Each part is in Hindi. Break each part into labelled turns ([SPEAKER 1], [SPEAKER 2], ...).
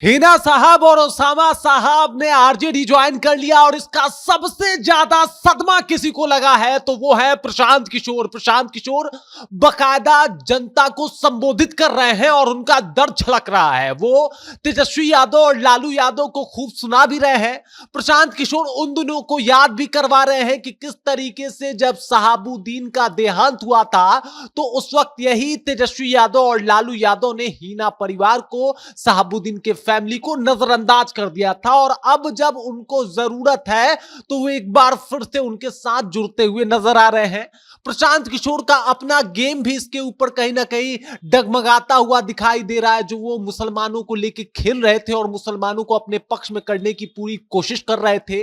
[SPEAKER 1] हिना साहब और ओसामा साहब ने आरजेडी ज्वाइन कर लिया और इसका सबसे ज्यादा सदमा किसी को लगा है तो वो है प्रशांत किशोर। प्रशांत किशोर बकायदा जनता को संबोधित कर रहे हैं और उनका दर्द झलक रहा है। वो तेजस्वी यादव और लालू यादव को खूब सुना भी रहे हैं। प्रशांत किशोर उन दोनों को याद भी करवा रहे हैं कि किस तरीके से जब शहाबुद्दीन का देहांत हुआ था तो उस वक्त यही तेजस्वी यादव और लालू यादव ने हिना परिवार को, शहाबुद्दीन के फैमिली को नजरअंदाज कर दिया था और अब जब उनको जरूरत है तो वो एक बार फिर से उनके साथ जुड़ते हुए नजर आ रहे हैं। प्रशांत किशोर का अपना गेम भी इसके ऊपर कहीं ना कहीं डगमगाता हुआ दिखाई दे रहा है, जो वो मुसलमानों को लेकर खेल रहे थे और मुसलमानों को अपने पक्ष में करने की पूरी कोशिश कर रहे थे।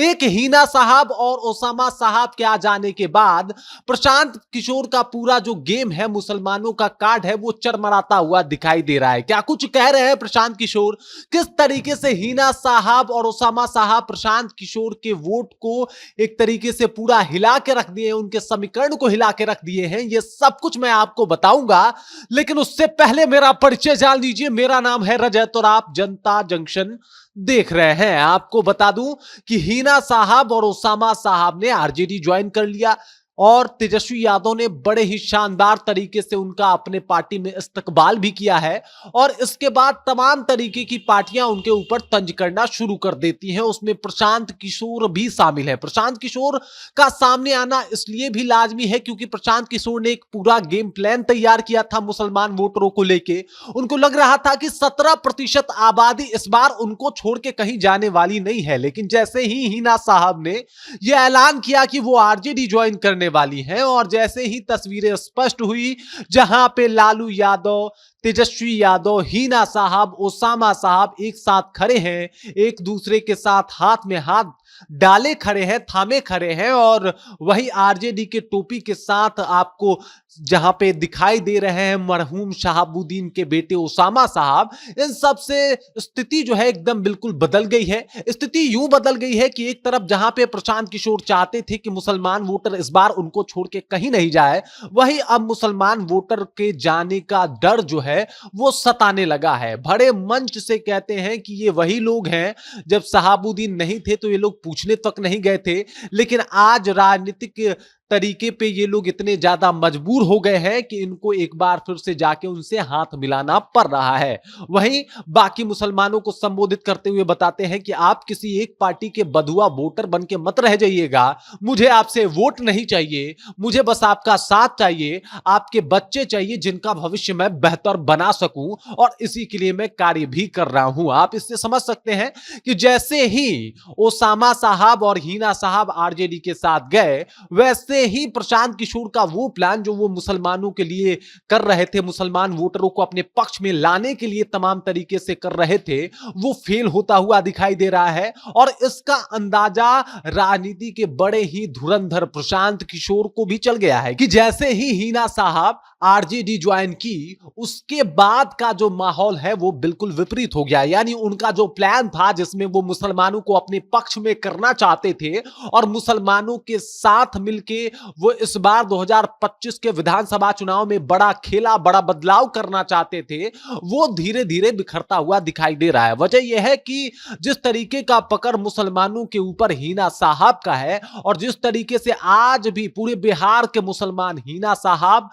[SPEAKER 1] एक हिना साहब और ओसामा साहब के आ जाने के बाद प्रशांत किशोर का पूरा जो गेम है, मुसलमानों का कार्ड है, वो चरमराता हुआ दिखाई दे रहा है। क्या कुछ कह रहे हैं प्रशांत किशोर, किस तरीके से हिना साहब और ओसामा साहब प्रशांत किशोर के वोट को एक तरीके से पूरा हिला के रख दिए, उनके समीकरण को हिला के रख दिए हैं, ये सब कुछ मैं आपको बताऊंगा। लेकिन उससे पहले मेरा परिचय जान लीजिए। मेरा नाम है रजत और आप जनता जंक्शन देख रहे हैं। आपको बता दूं कि हिना साहब और ओसामा साहब ने आरजेडी ज्वाइन कर लिया और तेजस्वी यादव ने बड़े ही शानदार तरीके से उनका अपने पार्टी में इस्तकबाल भी किया है और इसके बाद तमाम तरीके की पार्टियां उनके ऊपर तंज करना शुरू कर देती हैं। उसमें प्रशांत किशोर भी शामिल है। प्रशांत किशोर का सामने आना इसलिए भी लाजमी है क्योंकि प्रशांत किशोर ने एक पूरा गेम प्लान तैयार किया था मुसलमान वोटरों को लेके। उनको लग रहा था कि 17% आबादी इस बार उनको छोड़ के कहीं जाने वाली नहीं है, लेकिन जैसे ही हिना साहब ने यह ऐलान किया कि वो आरजेडी ज्वाइन करने वाली हैं और जैसे ही तस्वीरें स्पष्ट हुई जहां पे लालू यादव, तेजस्वी यादव, हिना साहब, ओसामा साहब एक साथ खड़े हैं, एक दूसरे के साथ हाथ में हाथ डाले खड़े हैं, थामे खड़े हैं और वही आरजेडी के टोपी के साथ आपको जहां पे दिखाई दे रहे हैं मरहूम शहाबुद्दीन के बेटे ओसामा साहब, इन सब से स्थिति जो है एकदम बिल्कुल बदल गई है। स्थिति यूं बदल गई है कि एक तरफ जहां पे प्रशांत किशोर चाहते थे कि मुसलमान वोटर इस बार उनको छोड़ के कहीं नहीं जाए, वही अब मुसलमान वोटर के जाने का डर जो है वो सताने लगा है। बड़े मंच से कहते हैं कि ये वही लोग हैं, जब शहाबुद्दीन नहीं थे तो ये लोग पूछने तक नहीं गए थे, लेकिन आज राजनीतिक तरीके पे ये लोग इतने ज्यादा मजबूर हो गए हैं कि इनको एक बार फिर से जाके उनसे हाथ मिलाना पड़ रहा है। वहीं बाकी मुसलमानों को संबोधित करते हुए बताते हैं कि आप किसी एक पार्टी के बधुआ वोटर बन के मत रह जाइएगा, मुझे आपसे वोट नहीं चाहिए, मुझे बस आपका साथ चाहिए, आपके बच्चे चाहिए जिनका भविष्य मैं बेहतर बना सकूं और इसी के लिए मैं कार्य भी कर रहा हूं। आप इससे समझ सकते हैं कि जैसे ही ओसामा साहब और हिना साहब आरजेडी के साथ गए, वैसे ही प्रशांत किशोर का वो प्लान जो वो मुसलमानों के लिए कर रहे थे, मुसलमान वोटरों को अपने पक्ष में लाने के लिए तमाम तरीके से कर रहे थे, वो फेल होता हुआ दिखाई दे रहा है। और इसका अंदाजा राजनीति के बड़े ही धुरंधर प्रशांत किशोर को भी चल गया है कि जैसे ही हिना साहब आरजेडी ज्वाइन की, उसके बाद का जो माहौल है वो बिल्कुल विपरीत हो गया। यानी उनका जो प्लान था जिसमें वो मुसलमानों को अपने पक्ष में करना चाहते थे और मुसलमानों के साथ मिलके वो इस बार 2025 के विधानसभा चुनाव में बड़ा खेला, बड़ा बदलाव करना चाहते थे, वो धीरे धीरे बिखरता हुआ दिखाई दे रहा है। वजह यह है कि जिस तरीके का पकड़ मुसलमानों के ऊपर हिना साहब का है और जिस तरीके से आज भी पूरे बिहार के मुसलमान हिना साहब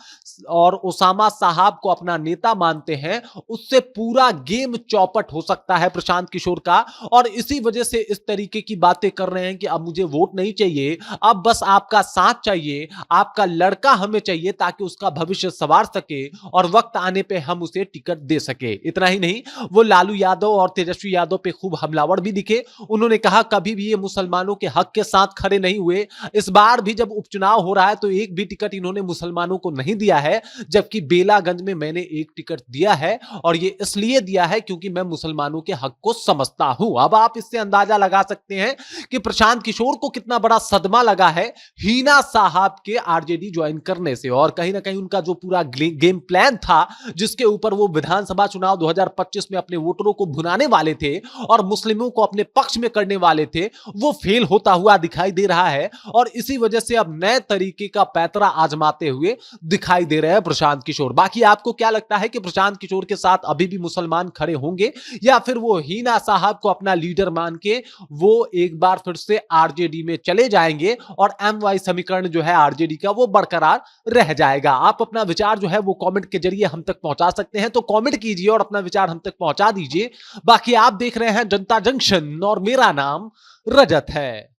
[SPEAKER 1] और ओसामा साहब को अपना नेता मानते हैं, उससे पूरा गेम चौपट हो सकता है प्रशांत किशोर का। और इसी वजह से इस तरीके की बातें कर रहे हैं कि अब मुझे वोट नहीं चाहिए, अब बस आपका साथ चाहिए, आपका लड़का हमें चाहिए ताकि उसका भविष्य संवार सके और वक्त आने पे हम उसे टिकट दे सके। इतना ही नहीं, वो लालू यादव और तेजस्वी यादव पे खूब हमलावर भी दिखे। उन्होंने कहा कभी भी ये मुसलमानों के हक के साथ खड़े नहीं हुए। इस बार भी जब उपचुनाव हो रहा है तो एक भी टिकट इन्होंने मुसलमानों को नहीं दिया है, जबकि बेलागंज में मैंने एक टिकट दिया है और ये इसलिए दिया है क्योंकि मैं मुसलमानों के हक को समझता हूं। अब आप इससे अंदाजा लगा सकते हैं कि प्रशांत किशोर को कितना बड़ा सदमा लगा है हिना साहब के आरजेडी ज्वाइन करने से। और कहीं ना कहीं उनका जो पूरा गेम प्लान था, जिसके ऊपर वो विधानसभा चुनाव 2025 में अपने वोटरों को भुनाने वाले थे और मुस्लिमों को अपने पक्ष में करने वाले थे, वो फेल होता हुआ दिखाई दे रहा है। और इसी वजह से अब नए तरीके का पैतरा आजमाते हुए दिखाई दे रहे हैं प्रशांत किशोर। बाकी आपको क्या लगता है कि प्रशांत किशोर के साथ अभी भी मुसलमान खड़े होंगे या फिर वो हिना साहब को अपना लीडर मान के वो एक बार फिर से आरजेडी में चले जाएंगे और एमवाई समीकरण जो है आरजेडी का वो बरकरार रह जाएगा? आप अपना विचार जो है वो कमेंट के जरिए हम तक पहुंचा सकते हैं, तो कमेंट कीजिए और अपना विचार हम तक पहुंचा दीजिए। बाकी आप देख रहे हैं जनता जंक्शन और मेरा नाम रजत है।